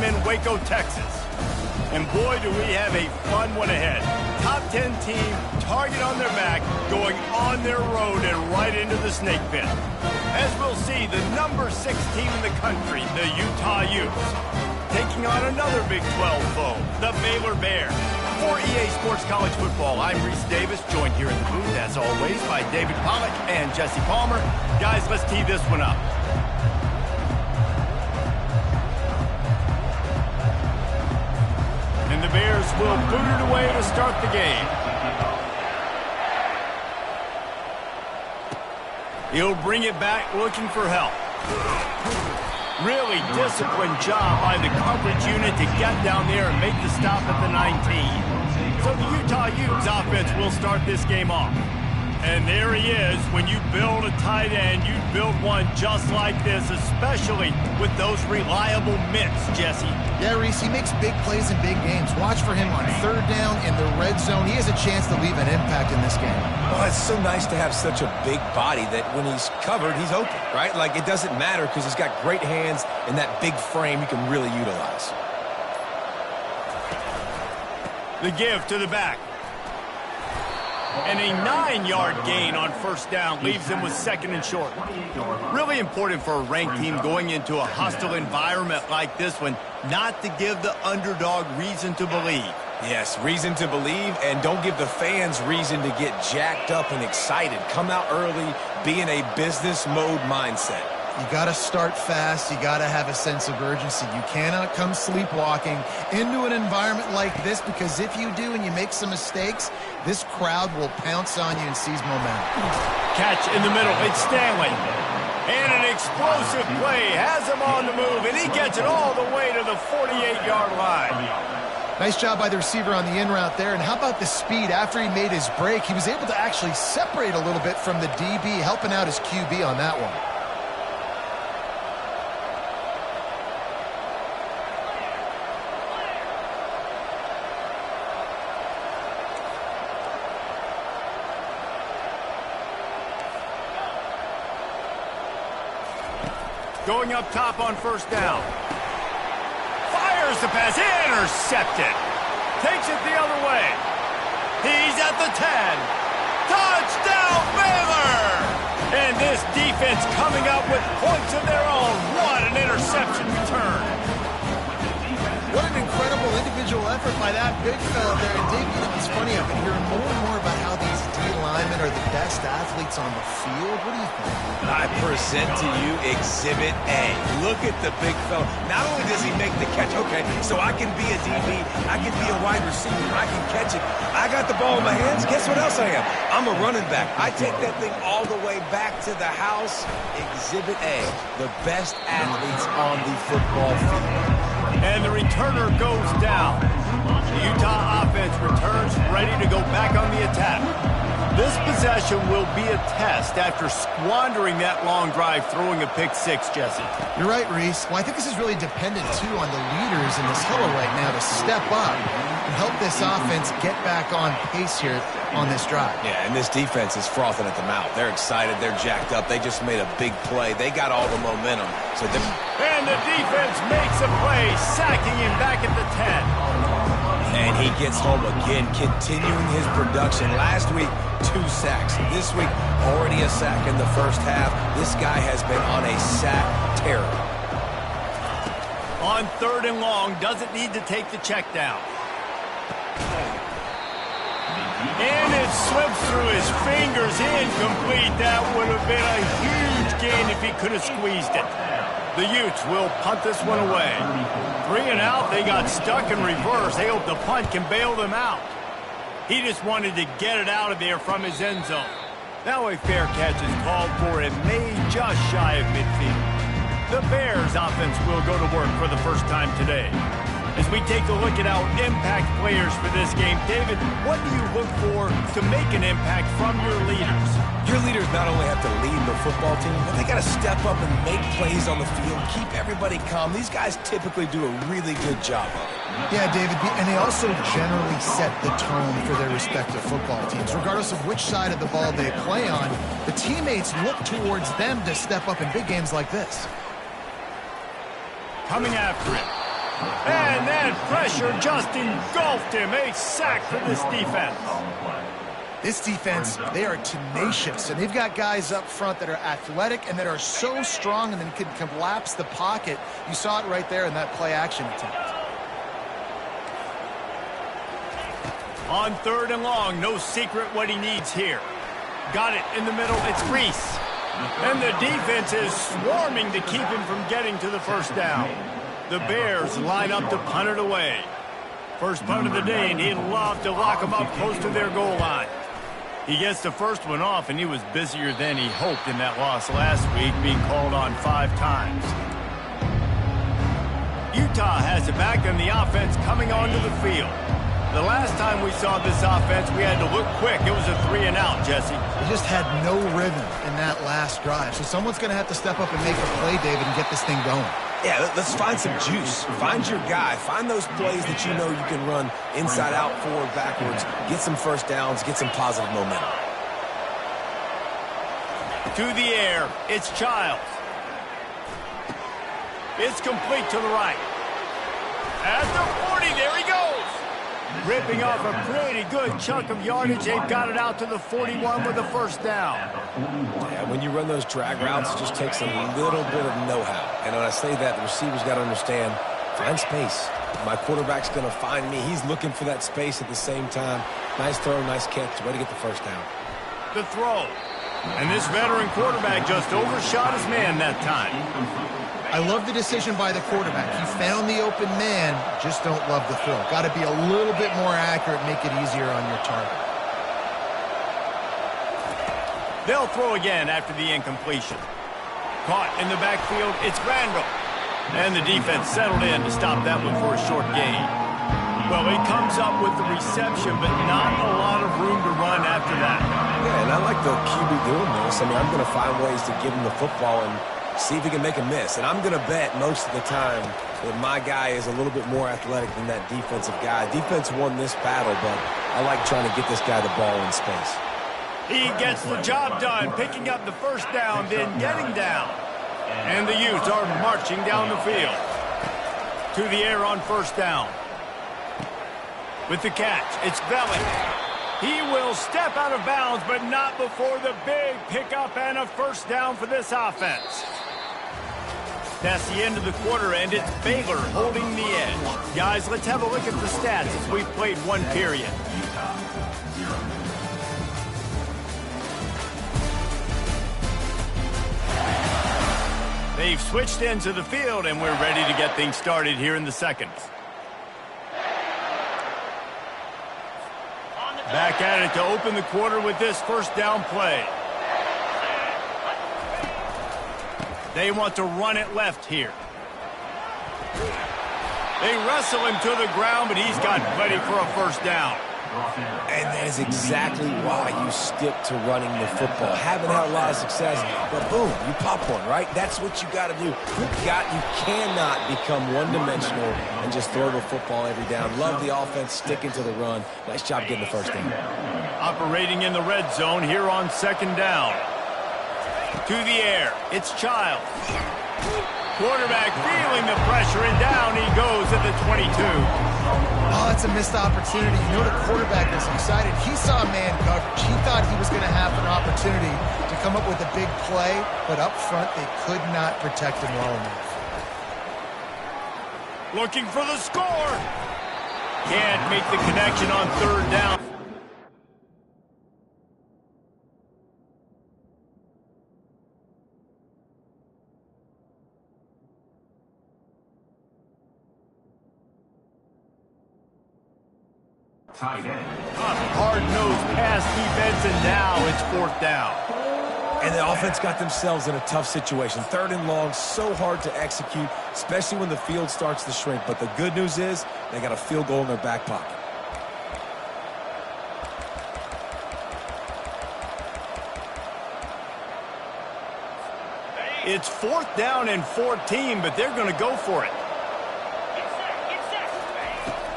in Waco, Texas. And boy, do we have a fun one ahead. Top 10 team, target on their back, going on their road and right into the snake pit. As we'll see, the number 6 team in the country, the Utah Utes, taking on another Big 12 foe, the Baylor Bears. For EA Sports College Football, I'm Reese Davis, joined here in the booth, as always, by David Pollack and Jesse Palmer. Guys, let's tee this one up. And the Bears will boot it away to start the game. He'll bring it back looking for help. Really disciplined job by the coverage unit to get down there and make the stop at the 19. So the Utah Utes offense will start this game off. And there he is. When you build a tight end, you build one just like this, especially with those reliable mitts, Jesse. Yeah, Reese, he makes big plays in big games. Watch for him on third down in the red zone. He has a chance to leave an impact in this game. Well, it's so nice to have such a big body that when he's covered, he's open, right? Like, it doesn't matter because he's got great hands and that big frame he can really utilize. The give to the back. And a 9-yard gain on first down leaves them with second and short. Really important for a ranked team going into a hostile environment like this one, not to give the underdog reason to believe. Yes, reason to believe, and don't give the fans reason to get jacked up and excited. Come out early, be in a business mode mindset. You got to start fast. You got to have a sense of urgency. You cannot come sleepwalking into an environment like this, because if you do and you make some mistakes, this crowd will pounce on you and seize momentum. Catch in the middle. It's Stanley. And an explosive play has him on the move, and he gets it all the way to the 48-yard line. Nice job by the receiver on the in route there. And how about the speed after he made his break? He was able to actually separate a little bit from the DB, helping out his QB on that one. Going up top on first down. Fires the pass. Intercepted. Takes it the other way. He's at the 10. Touchdown, Baylor! And this defense coming up with points of their own. What an interception return. What an incredible individual effort by that big fella there. And Dave, you know, it's funny, I've been hearing more and more about how these D linemen are the best athletes on the field. What do you think? I present to you Exhibit A. Look at the big fella. Not only does he make the catch, okay, so I can be a DB, I can be a wide receiver, I can catch it. I got the ball in my hands. Guess what else I am? I'm a running back. I take that thing all the way back to the house. Exhibit A, the best athletes on the football field. And the returner goes down. The Utah offense returns ready to go back on the attack. This possession will be a test after squandering that long drive, throwing a pick six, Jesse. You're right, Reese. Well, I think this is really dependent, too, on the leaders in this huddle right now to step up and help this offense get back on pace here on this drive. Yeah, and this defense is frothing at the mouth. They're excited. They're jacked up. They just made a big play. They got all the momentum. And the defense makes a play, sacking him back at the 10. And he gets home again, continuing his production. Last week, 2 sacks. This week, already a sack in the first half. This guy has been on a sack tear. On third and long, doesn't need to take the check down. And it slips through his fingers, incomplete. That would have been a huge gain if he could have squeezed it. The Utes will punt this one away. 3 and out, they got stuck in reverse. They hope the punt can bail them out. He just wanted to get it out of there from his end zone. Now a fair catch is called for and made just shy of midfield. The Bears offense will go to work for the first time today. As we take a look at our impact players for this game, David, what do you look for to make an impact from your leaders? Your leaders not only have to lead the football team, but they got to step up and make plays on the field, keep everybody calm. These guys typically do a really good job of it. Yeah, David, and they also generally set the tone for their respective football teams. Regardless of which side of the ball they play on, the teammates look towards them to step up in big games like this. Coming after it. pressure just engulfed him. A sack for this defense. This defense, they are tenacious, and they've got guys up front that are athletic and that are so strong and then can collapse the pocket. You saw it right there in that play-action attempt. On 3rd and long, no secret what he needs here. Got it in the middle, it's Reese. And the defense is swarming to keep him from getting to the first down. The Bears line up to punt it away. First punt of the day, and he'd love to lock them up close to their goal line. He gets the first one off, and he was busier than he hoped in that loss last week, being called on 5 times. Utah has it back, and the offense coming onto the field. The last time we saw this offense, we had to look quick. It was a 3-and-out, Jesse. They just had no rhythm in that last drive. So someone's going to have to step up and make a play, David, and get this thing going. Yeah, let's find some juice. Find your guy. Find those plays that you know you can run inside out, forward, backwards. Get some first downs. Get some positive momentum. To the air. It's Childs. It's complete to the right. At the 40, there he goes. Ripping off a pretty good chunk of yardage. They've got it out to the 41 with a first down. Yeah, when you run those drag routes, it just takes a little bit of know-how. And when I say that, the receiver's got to understand, find space. My quarterback's going to find me. He's looking for that space at the same time. Nice throw, nice catch. Way to get the first down. The throw. And this veteran quarterback just overshot his man that time. I love the decision by the quarterback. He found the open man, just don't love the throw. Got to be a little bit more accurate, make it easier on your target. They'll throw again after the incompletion. Caught in the backfield, it's Randall. And the defense settled in to stop that one for a short gain. Well, he comes up with the reception, but not a lot of room to run after that. Yeah, and I like the QB doing this. I mean, I'm going to find ways to give him the football and see if he can make a miss. And I'm going to bet most of the time that my guy is a little bit more athletic than that defensive guy. Defense won this battle, but I like trying to get this guy the ball in space. He gets the job done, picking up the first down, then getting down. And the Utes are marching down the field. To the air on first down. With the catch, it's Belling. He will step out of bounds, but not before the big pickup and a first down for this offense. That's the end of the quarter, and it's Baylor holding the edge. Guys, let's have a look at the stats as we've played one period. They've switched into the field, and we're ready to get things started here in the second. Back at it to open the quarter with this first down play. They want to run it left here. They wrestle him to the ground, but he's got plenty for a first down. And that is exactly why you stick to running the football. Haven't had a lot of success, but boom, you pop one, right? That's what you got to do. You cannot become one-dimensional and just throw the football every down. Love the offense, sticking to the run. Nice job getting the first down. Operating in the red zone here on second down. To the air, it's Childs. Quarterback feeling the pressure, and down he goes at the 22. Oh, it's a missed opportunity. You know the quarterback was excited. He saw man coverage. He thought he was going to have an opportunity to come up with a big play, but up front they could not protect him well enough. Looking for the score. Can't make the connection on third down. Tight end. Hard-nosed pass defense, and now it's fourth down. And the offense got themselves in a tough situation. Third and long, so hard to execute, especially when the field starts to shrink. But the good news is they got a field goal in their back pocket. It's fourth down and 14, but they're going to go for it.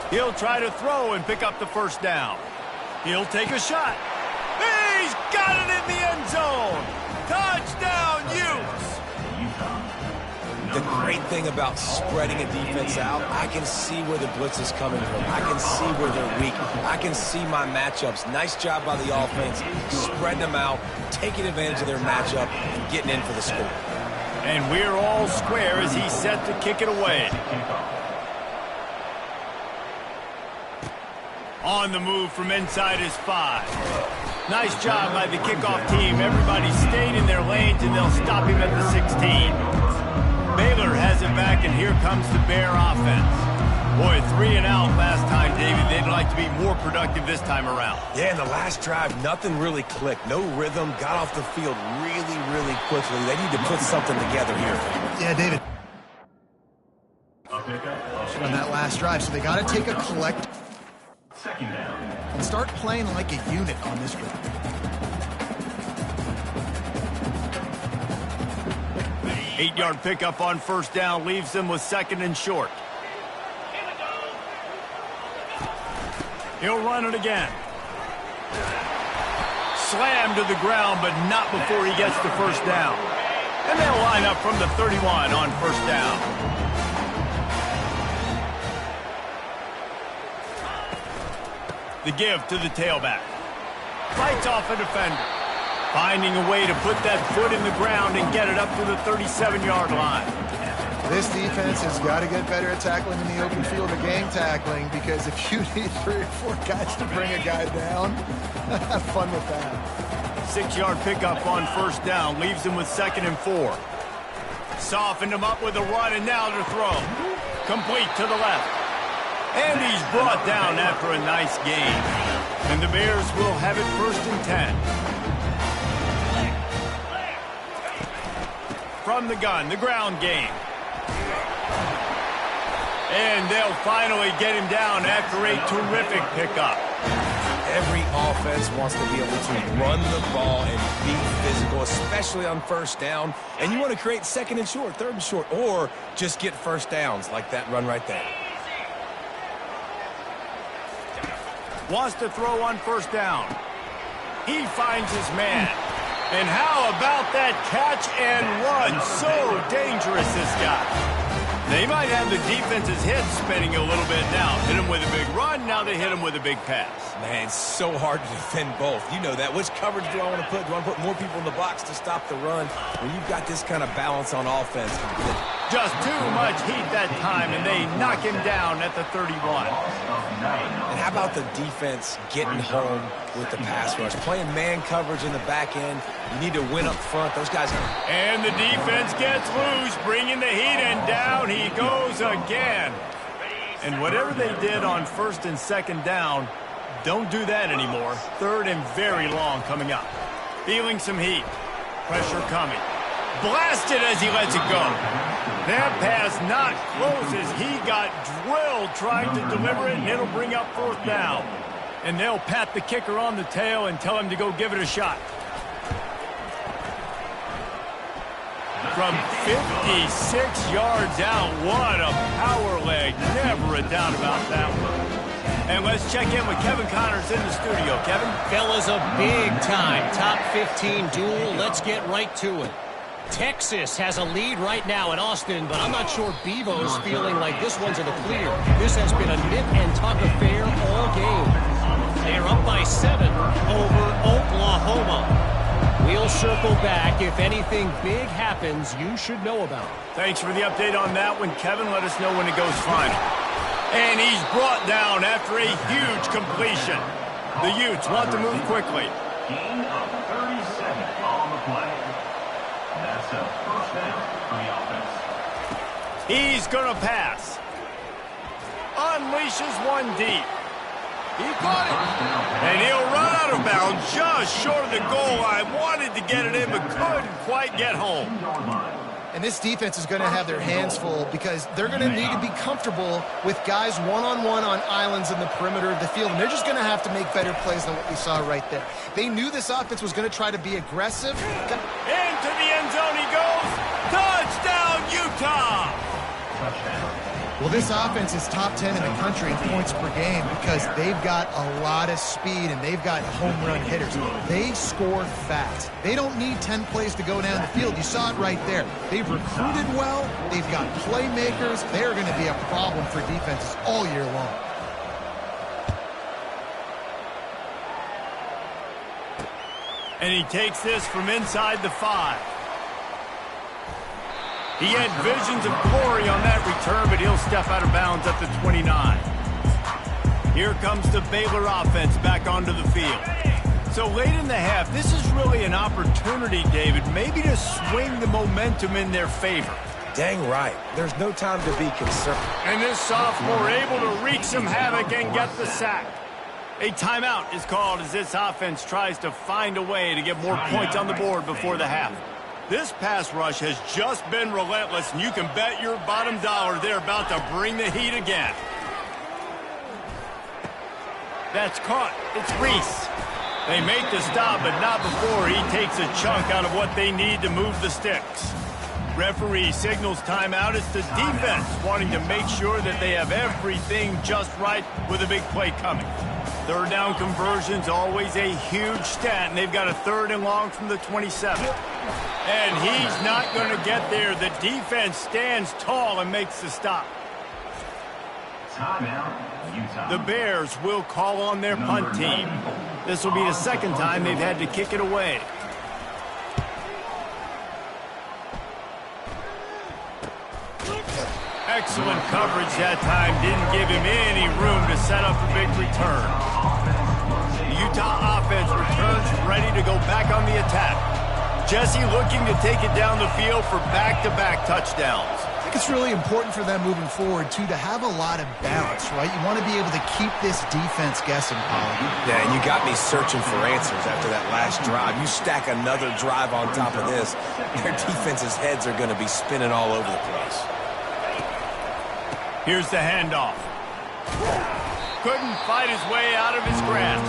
He'll try to throw and pick up the first down. He'll take a shot. He's got it in the end zone. Touchdown, Utes. The great thing about spreading a defense out, I can see where the blitz is coming from. I can see where they're weak. I can see my matchups. Nice job by the offense, spreading them out, taking advantage of their matchup, and getting in for the score. And we're all square as he's set to kick it away. On the move from inside his 5. Nice job by the kickoff team. Everybody stayed in their lanes, and they'll stop him at the 16. Baylor has it back, and here comes the Bear offense. Boy, 3 and out last time, David. They'd like to be more productive this time around. Yeah, in the last drive, nothing really clicked. No rhythm. Got off the field really, really quickly. They need to put something together here. Yeah, David. On that last drive, so they got to take a collect and start playing like a unit on this drive. The 8-yard pickup on first down leaves them with 2nd and short. He'll run it again. Slammed to the ground, but not before he gets the first down. And they'll line up from the 31 on first down. The give to the tailback. Fights off a defender. Finding a way to put that foot in the ground and get it up to the 37-yard line. This defense has got to get better at tackling in the open field or game tackling, because if you need 3 or 4 guys to bring a guy down, have fun with that. 6-yard pickup on first down leaves him with 2nd and 4. Softened him up with a run, and now to throw. Complete to the left. And he's brought down after a nice gain. And the Bears will have it 1st and 10. From the gun, the ground game. And they'll finally get him down after a terrific pickup. Every offense wants to be able to run the ball and be physical, especially on first down. And you want to create 2nd and short, 3rd and short, or just get first downs like that run right there. Wants to throw on first down. He finds his man. And how about that catch and run? So dangerous, this guy. They might have the defense's head spinning a little bit now. Hit him with a big run, now they hit him with a big pass. Man, it's so hard to defend both. You know that. Which coverage do I want to put? Do I want to put more people in the box to stop the run? When you've got this kind of balance on offense. Just too much heat that time, and they knock him down at the 31. And how about the defense getting home with the pass rush? Playing man coverage in the back end. You need to win up front. Those guys are... And the defense gets loose, bringing the heat, and down he goes again. And whatever they did on 1st and 2nd down, don't do that anymore. 3rd and very long coming up. Feeling some heat. Pressure coming. Blasted as he lets it go. That pass not close as he got drilled trying to deliver it, and it'll bring up 4th down. And they'll pat the kicker on the tail and tell him to go give it a shot. From 56 yards out, what a power leg. Never a doubt about that one. And let's check in with Kevin Connors in the studio. Kevin? Fellas, a big-time top 15 duel. Let's get right to it. Texas has a lead right now in Austin, but I'm not sure Bevo's feeling like this one's in the clear. This has been a nip-and-tuck affair all game. They are up by 7 over Oklahoma. We'll circle back. If anything big happens, you should know about it. Thanks for the update on that one, Kevin. Let us know when it goes final. And he's brought down after a huge completion. The Utes want to move quickly. Gain of 37 on the play. That's a first down for the offense. He's going to pass. Unleashes one deep. He caught it. And he'll run out of bounds just short of the goal line. Wanted to get it in, but couldn't quite get home. And this defense is going to have their hands full, because they're going to need to be comfortable with guys one-on-one on islands in the perimeter of the field. And they're just going to have to make better plays than what we saw right there. They knew this offense was going to try to be aggressive. Into the end zone he goes. Touchdown, Utah! Touchdown. Well, this offense is top 10 in the country in points per game because they've got a lot of speed and they've got home run hitters. They score fast. They don't need 10 plays to go down the field. You saw it right there. They've recruited well. They've got playmakers. They're going to be a problem for defenses all year long. And he takes this from inside the 5. He had visions of glory on that return, but he'll step out of bounds at the 29. Here comes the Baylor offense back onto the field. So late in the half, this is really an opportunity, David, maybe to swing the momentum in their favor. Dang right. There's no time to be concerned. And this sophomore able to wreak some havoc and get the sack. A timeout is called as this offense tries to find a way to get more points on the board before the half. This pass rush has just been relentless, and you can bet your bottom dollar they're about to bring the heat again. That's caught. It's Reese. They make the stop, but not before he takes a chunk out of what they need to move the sticks. Referee signals timeout. It's the defense wanting to make sure that they have everything just right with a big play coming. Third down conversion's always a huge stat, and they've got a 3rd and long from the 27. And he's not going to get there. The defense stands tall and makes the stop. The Bears will call on their punt team. This will be the 2nd time they've had to kick it away. Excellent coverage that time. Didn't give him any room to set up a big return. The Utah offense returns ready to go back on the attack. Jesse looking to take it down the field for back-to-back touchdowns. I think it's really important for them moving forward, too, to have a lot of balance, right? You want to be able to keep this defense guessing, Colin. Yeah, and you got me searching for answers after that last drive. You stack another drive on top of this, their defense's heads are going to be spinning all over the place. Here's the handoff. Couldn't fight his way out of his grasp.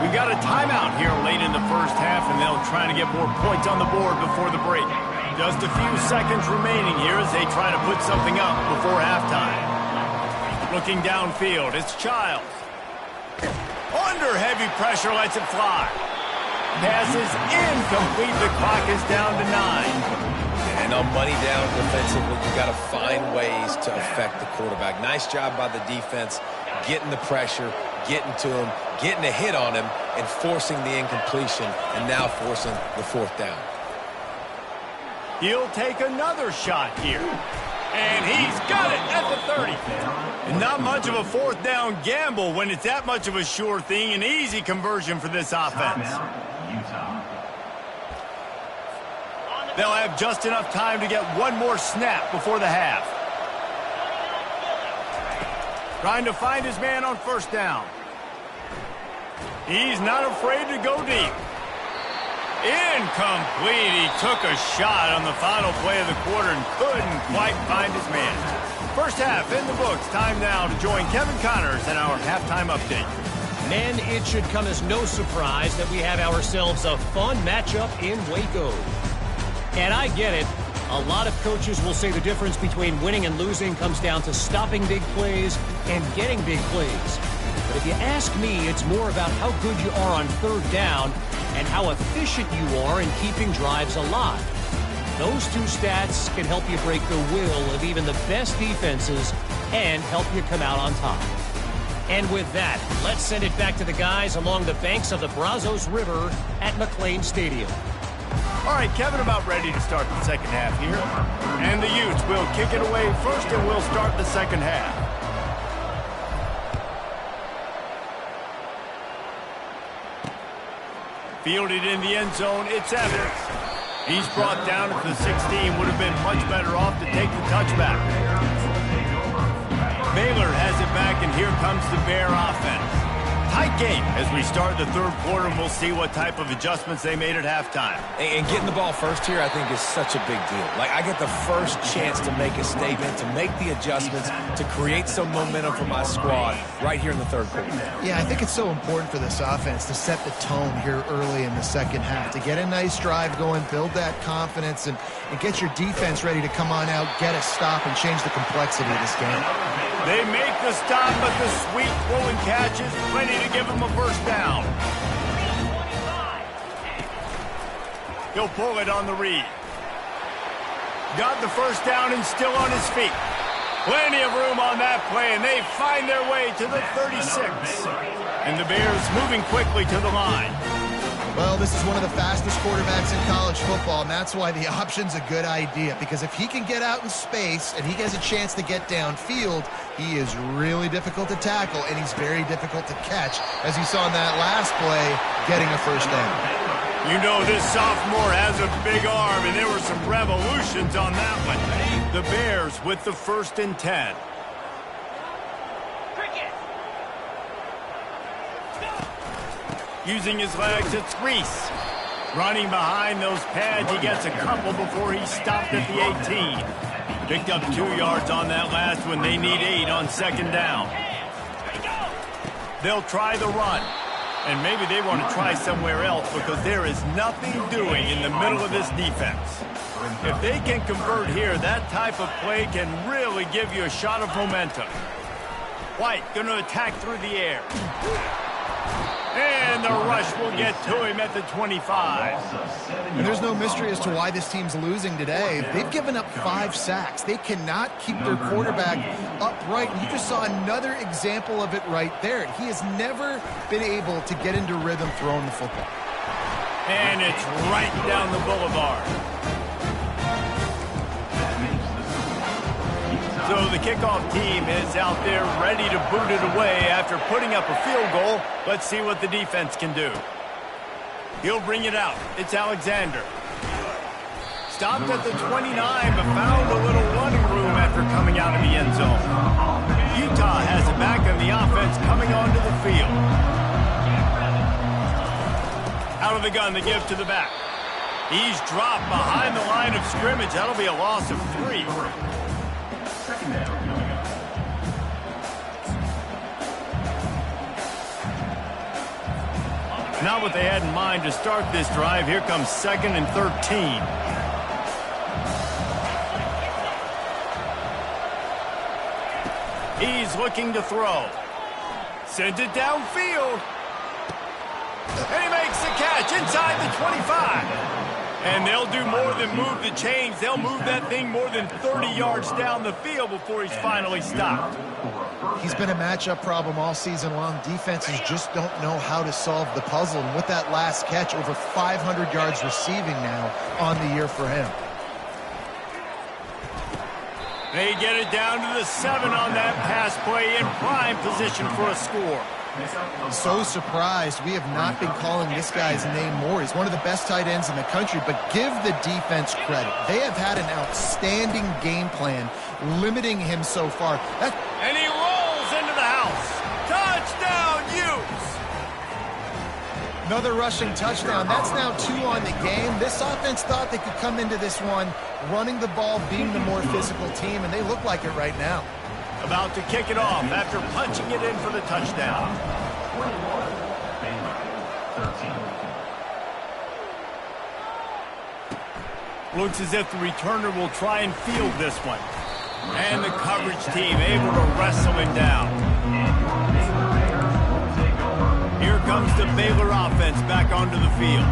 We got a timeout here late in the first half, and they'll try to get more points on the board before the break. Just a few seconds remaining here as they try to put something up before halftime. Looking downfield, it's Childs. Under heavy pressure, lets it fly. Pass is incomplete. The clock is down to 9. And on money down defensively, you got to find ways to affect the quarterback. Nice job by the defense, getting the pressure, getting to him, getting a hit on him, and forcing the incompletion, and now forcing the 4th down. He'll take another shot here. And he's got it at the 30. And not much of a 4th down gamble when it's that much of a sure thing. An easy conversion for this offense. They'll have just enough time to get one more snap before the half. Trying to find his man on 1st down. He's not afraid to go deep. Incomplete. He took a shot on the final play of the quarter and couldn't quite find his man. First half in the books. Time now to join Kevin Connors in our halftime update. And it should come as no surprise that we have ourselves a fun matchup in Waco. And I get it. A lot of coaches will say the difference between winning and losing comes down to stopping big plays and getting big plays. But if you ask me, it's more about how good you are on 3rd down and how efficient you are in keeping drives alive. Those two stats can help you break the will of even the best defenses and help you come out on top. And with that, let's send it back to the guys along the banks of the Brazos River at McLean Stadium. All right, Kevin, about ready to start the 2nd half here. And the Utes will kick it away first, and we'll start the 2nd half. Fielded in the end zone, it's Evans. He's brought down at the 16. Would have been much better off to take the touchback. Baylor has it back, and here comes the Bear offense. Tight game as we start the third quarter, and we'll see what type of adjustments they made at halftime. And getting the ball first here, I think, is such a big deal. Like, I get the first chance to make a statement, to make the adjustments, to create some momentum for my squad right here in the third quarter. Yeah, I think it's so important for this offense to set the tone here early in the second half, to get a nice drive going, build that confidence, and get your defense ready to come on out, get a stop, and change the complexity of this game. They make the stop, but the sweet throwing catch is plenty to give him a first down. He'll pull it on the read. Got the first down and still on his feet. Plenty of room on that play, and they find their way to the 36. And the Bears moving quickly to the line. Well, this is one of the fastest quarterbacks in college football, and that's why the option's a good idea. Because if he can get out in space and he has a chance to get downfield, he is really difficult to tackle, and he's very difficult to catch, as you saw in that last play, getting a first down. You know this sophomore has a big arm, and there were some revolutions on that one. The Bears with the 1st and 10. Using his legs, it's Reese. Running behind those pads, he gets a couple before he stopped at the 18. Picked up 2 yards on that last one. They need 8 on second down. They'll try the run. And maybe they want to try somewhere else because there is nothing doing in the middle of this defense. If they can convert here, that type of play can really give you a shot of momentum. White going to attack through the air. And the rush will get to him at the 25. And there's no mystery as to why this team's losing today. They've given up 5 sacks. They cannot keep their quarterback upright. And you just saw another example of it right there. He has never been able to get into rhythm throwing the football. And it's right down the boulevard. So the kickoff team is out there ready to boot it away after putting up a field goal. Let's see what the defense can do. He'll bring it out. It's Alexander. Stopped at the 29, but found a little running room after coming out of the end zone. Utah has it back on the offense coming onto the field. Out of the gun, the give to the back. He's dropped behind the line of scrimmage. That'll be a loss of 3. Not what they had in mind to start this drive. Here comes 2nd and 13. He's looking to throw. Sends it downfield. And he makes the catch inside the 25. And they'll do more than move the chains. They'll move that thing more than 30 yards down the field before he's finally stopped. He's been a matchup problem all season long. Defenses just don't know how to solve the puzzle. And with that last catch, over 500 yards receiving now on the year for him. They get it down to the 7 on that pass play in prime position for a score. So surprised we have not been calling this guy's name more. He's one of the best tight ends in the country, but give the defense credit. They have had an outstanding game plan limiting him so far. And he rolls into the house. Touchdown, Utes! Another rushing touchdown. That's now 2 on the game. This offense thought they could come into this one running the ball, being the more physical team, and they look like it right now. About to kick it off after punching it in for the touchdown. 21, Baylor, 13. Looks as if the returner will try and field this one. And the coverage team able to wrestle him down. Here comes the Baylor offense back onto the field.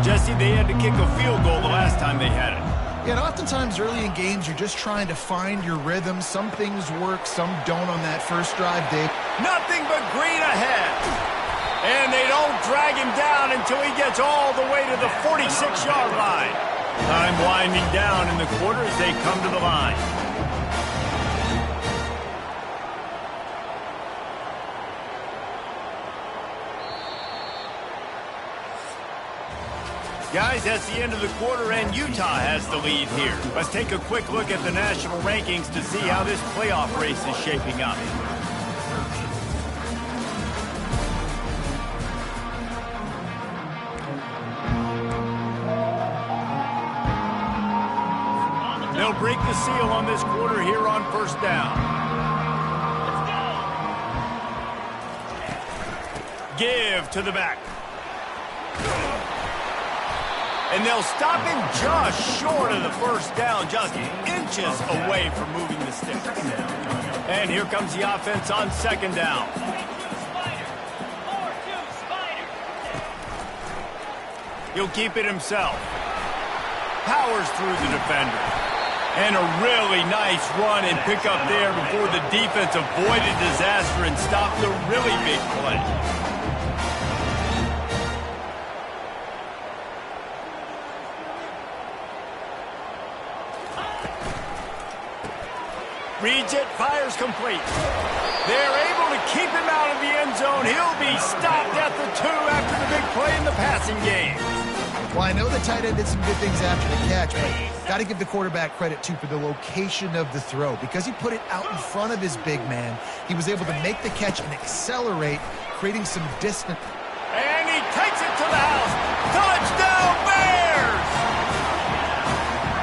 Jesse, they had to kick a field goal the last time they had it. Yeah, and oftentimes early in games, you're just trying to find your rhythm. Some things work, some don't on that first drive, Dave. Nothing but green ahead. And they don't drag him down until he gets all the way to the 46-yard line. Time winding down in the quarter as they come to the line. Guys, that's the end of the quarter, and Utah has the lead here. Let's take a quick look at the national rankings to see how this playoff race is shaping up. break the seal on this quarter here on first down. Give to the back. And they'll stop him just short of the first down, just inches away from moving the sticks. And here comes the offense on second down. He'll keep it himself. Powers through the defender. And a really nice run and pick up there before the defense avoided disaster and stopped the really big play. Reads it, fires complete. They're able to keep him out of the end zone. He'll be stopped at the 2 after the big play in the passing game. Well, I know the tight end did some good things after the catch, but got to give the quarterback credit, too, for the location of the throw. Because he put it out in front of his big man, he was able to make the catch and accelerate, creating some distance. And he takes it to the house. Touchdown, Bears!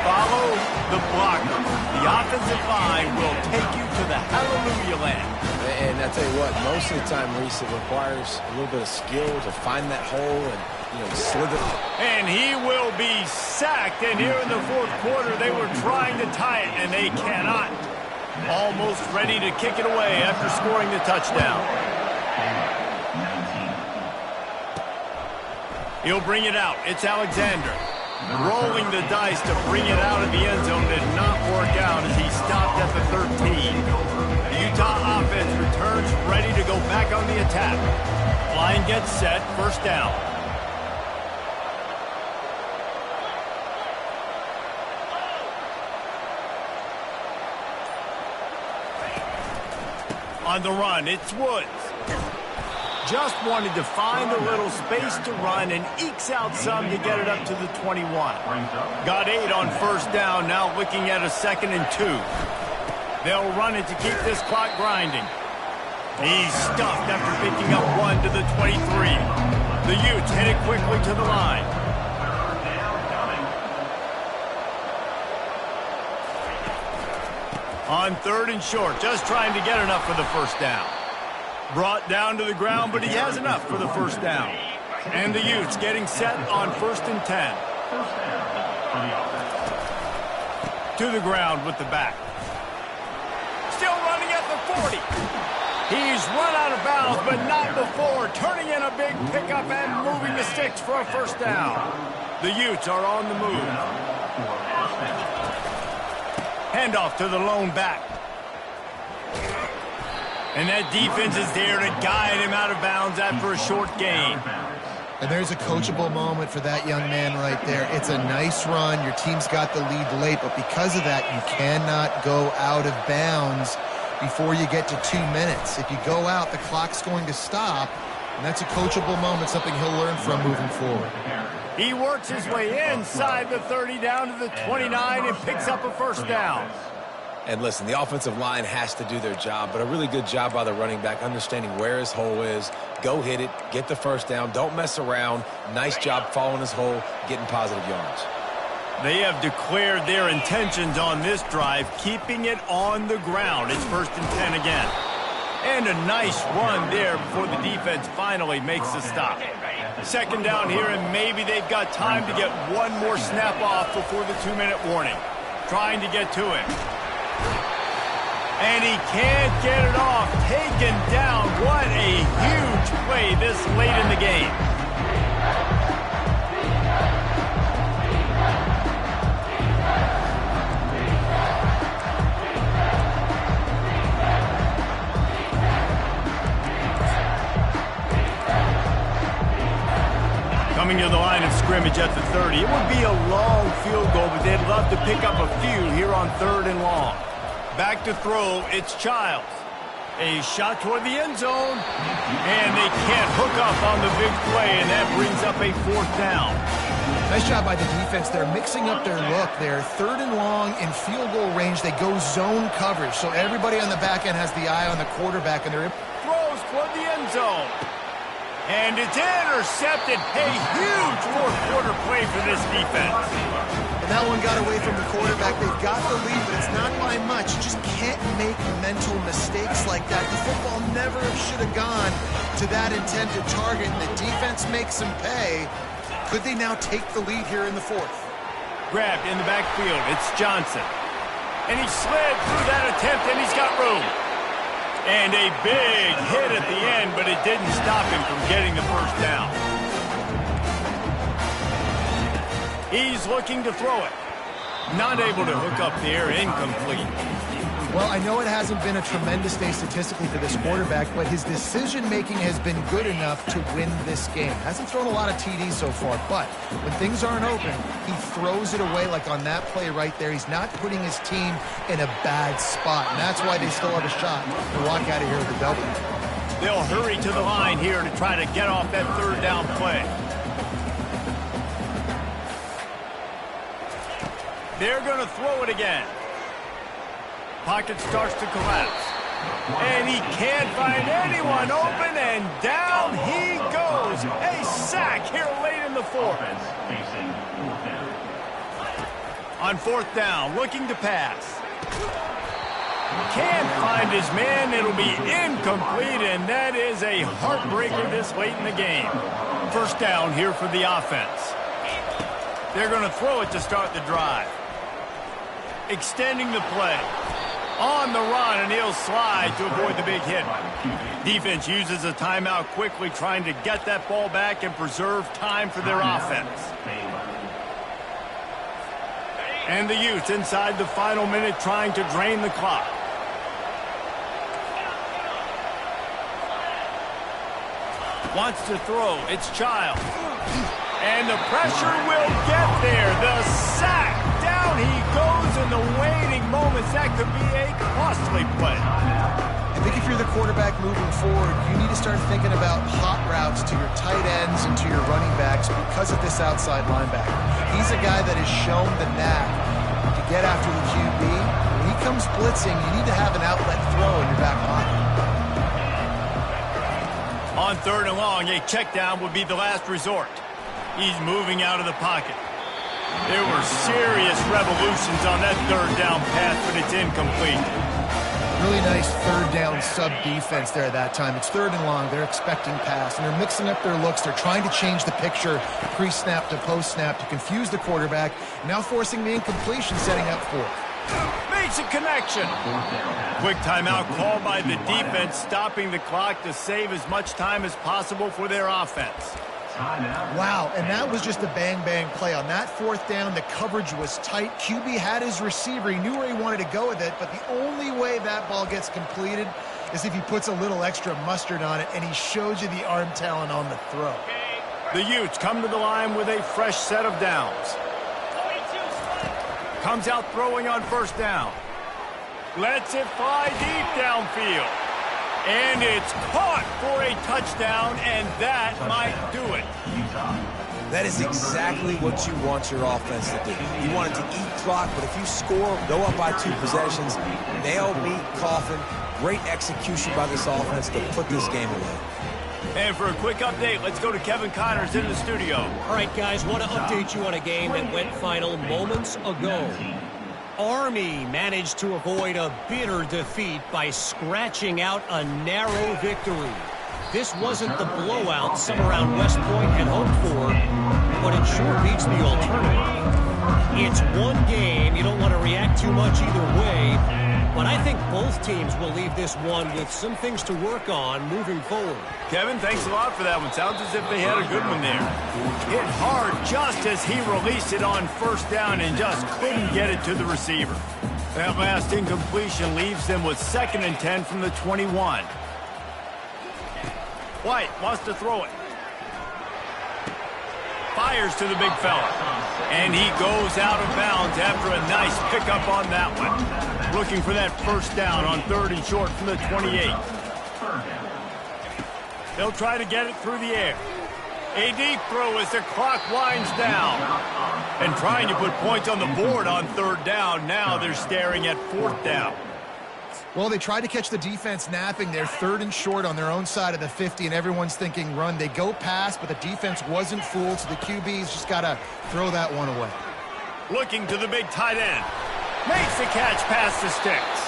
Follow the blocker. The offensive line will take you to the hallelujah land. And I tell you what, most of the time, Reese, it requires a little bit of skill to find that hole and, slither. And he will be sacked. And here in the fourth quarter, they were trying to tie it, and they cannot. Almost ready to kick it away after scoring the touchdown. He'll bring it out. It's Alexander. Rolling the dice to bring it out of the end zone did not work out as he stopped at the 13. The Utah offense returns ready to go back on the attack. Line gets set, first down. On the run, it's Woods. Just wanted to find a little space to run and ekes out some to get it up to the 21. Got 8 on first down, now looking at a 2nd and 2. They'll run it to keep this clock grinding. He's stuffed after picking up 1 to the 23. The Utes headed quickly to the line. On 3rd and short, just trying to get enough for the first down. Brought down to the ground, but he has enough for the first down. And the Utes getting set on 1st and 10. To the ground with the back. Still running at the 40. He's run out of bounds, but not before. Turning in a big pickup and moving the sticks for a first down. The Utes are on the move. Handoff to the lone back. And that defense is there to guide him out of bounds after a short gain. And there's a coachable moment for that young man right there. It's a nice run. Your team's got the lead late, but because of that, you cannot go out of bounds before you get to 2 minutes. If you go out, the clock's going to stop, and that's a coachable moment, something he'll learn from moving forward. He works his way inside the 30 down to the 29 and picks up a first down. And listen, the offensive line has to do their job, but a really good job by the running back, understanding where his hole is. Go hit it, get the first down, don't mess around. Nice job following his hole, getting positive yards. They have declared their intentions on this drive, keeping it on the ground. It's 1st and 10 again. And a nice run there before the defense finally makes the stop. 2nd down here, and maybe they've got time to get one more snap off before the 2-minute warning. Trying to get to it. And he can't get it off. Taken down. What a huge play this late in the game. Coming to the line of scrimmage at the 30. It would be a long field goal, but they'd love to pick up a few here on 3rd and long. Back to throw, it's Childs. A shot toward the end zone, and they can't hook up on the big play, and that brings up a 4th down. Nice job by the defense. They're mixing up their look. They're 3rd and long in field goal range. They go zone coverage, so everybody on the back end has the eye on the quarterback, and they're Throws toward the end zone. And it's intercepted. A huge fourth quarter play for this defense. That one got away from the quarterback. They've got the lead, but it's not by much. You just can't make mental mistakes like that. The football never should have gone to that intended target, and the defense makes them pay. Could they now take the lead here in the fourth? Grabbed in the backfield. It's Johnson. And he slid through that attempt, and he's got room. And a big hit at the end, but it didn't stop him from getting the first down. He's looking to throw it. Not able to hook up there, incomplete. Well, I know it hasn't been a tremendous day statistically for this quarterback, but his decision-making has been good enough to win this game. Hasn't thrown a lot of TDs so far, but when things aren't open, he throws it away like on that play right there. He's not putting his team in a bad spot, and that's why they still have a shot to walk out of here with a W. They'll hurry to the line here to try to get off that third down play. They're going to throw it again. Pocket starts to collapse. And he can't find anyone open, and down he goes. A sack here late in the fourth. On fourth down, looking to pass. Can't find his man. It'll be incomplete, and that is a heartbreaker this late in the game. First down here for the offense. They're going to throw it to start the drive. Extending the play. On the run, and he'll slide to avoid the big hit. Defense uses a timeout quickly, trying to get that ball back and preserve time for their offense. And the Utes inside the final minute trying to drain the clock. Wants to throw. It's Child. And the pressure will get there. The sack. Down he goes in the waiting moments. That could be a costly play. I think if you're the quarterback moving forward, you need to start thinking about hot routes to your tight ends and to your running backs because of this outside linebacker. He's a guy that has shown the knack to get after the QB. When he comes blitzing, you need to have an outlet throw in your back pocket. On third and long, a check down would be the last resort. He's moving out of the pocket. There were serious revolutions on that third down pass, but it's incomplete. Really nice third down sub-defense there that time. It's third and long. They're expecting pass, and they're mixing up their looks. They're trying to change the picture pre-snap to post-snap to confuse the quarterback, now forcing the incompletion, setting up fourth. Makes a connection. Quick timeout called by the defense, stopping the clock to save as much time as possible for their offense. Wow, and that was just a bang-bang play. On that fourth down, the coverage was tight. QB had his receiver. He knew where he wanted to go with it, but the only way that ball gets completed is if he puts a little extra mustard on it, and he shows you the arm talent on the throw. The Utes come to the line with a fresh set of downs. Comes out throwing on first down. Lets it fly deep downfield. And it's caught for a touchdown, and that might do it. That is exactly what you want your offense to do. You want it to eat clock, but if you score, go up by 2 possessions, nail, beat, coffin. Great execution by this offense to put this game away. And for a quick update, let's go to Kevin Connors in the studio. All right, guys, want to update you on a game that went final moments ago. Army managed to avoid a bitter defeat by scratching out a narrow victory. This wasn't the blowout some around West Point had hoped for, but it sure beats the alternative. It's one game. You don't want to react too much either way, but I think both teams will leave this one with some things to work on moving forward. Kevin, thanks a lot for that one. Sounds as if they had a good one there. Hit hard just as he released it on first down and just couldn't get it to the receiver. That last incompletion leaves them with 2nd and 10 from the 21. White wants to throw it. Fires to the big fella. And he goes out of bounds after a nice pickup on that one. Looking for that first down on 3rd and short from the 28. They'll try to get it through the air. A deep throw as the clock winds down. And trying to put points on the board on 3rd down. Now they're staring at 4th down. Well, they tried to catch the defense napping. They're 3rd and short on their own side of the 50, and everyone's thinking run. They go pass, but the defense wasn't fooled, so the QB's just got to throw that one away. Looking to the big tight end. Makes the catch past the sticks.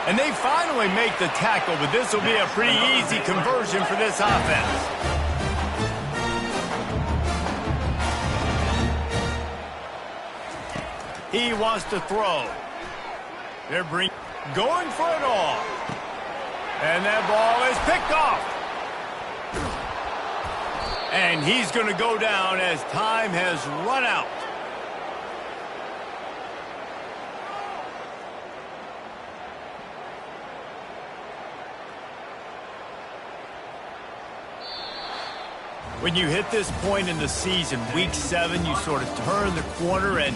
And they finally make the tackle, but this will be a pretty easy conversion for this offense. He wants to throw. They're going for it all. And that ball is picked off. And he's going to go down as time has run out. When you hit this point in the season, week 7, you sort of turn the corner and